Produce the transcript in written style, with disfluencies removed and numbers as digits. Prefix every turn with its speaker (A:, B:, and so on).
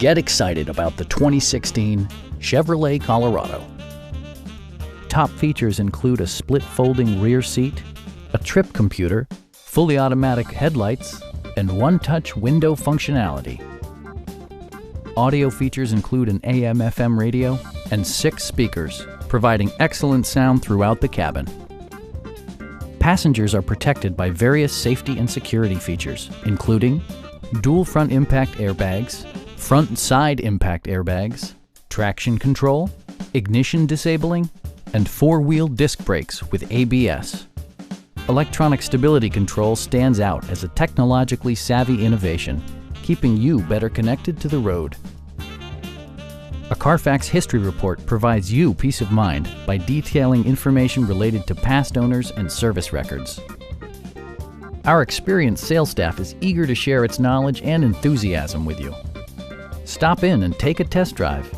A: Get excited about the 2016 Chevrolet Colorado. Top features include a split folding rear seat, a trip computer, fully automatic headlights, and one-touch window functionality. Audio features include an AM/FM radio and 6 speakers, providing excellent sound throughout the cabin. Passengers are protected by various safety and security features, including dual front impact airbags, front and side impact airbags, traction control, ignition disabling, and 4-wheel disc brakes with ABS. Electronic stability control stands out as a technologically savvy innovation, keeping you better connected to the road. A Carfax history report provides you peace of mind by detailing information related to past owners and service records. Our experienced sales staff is eager to share its knowledge and enthusiasm with you. Stop in and take a test drive.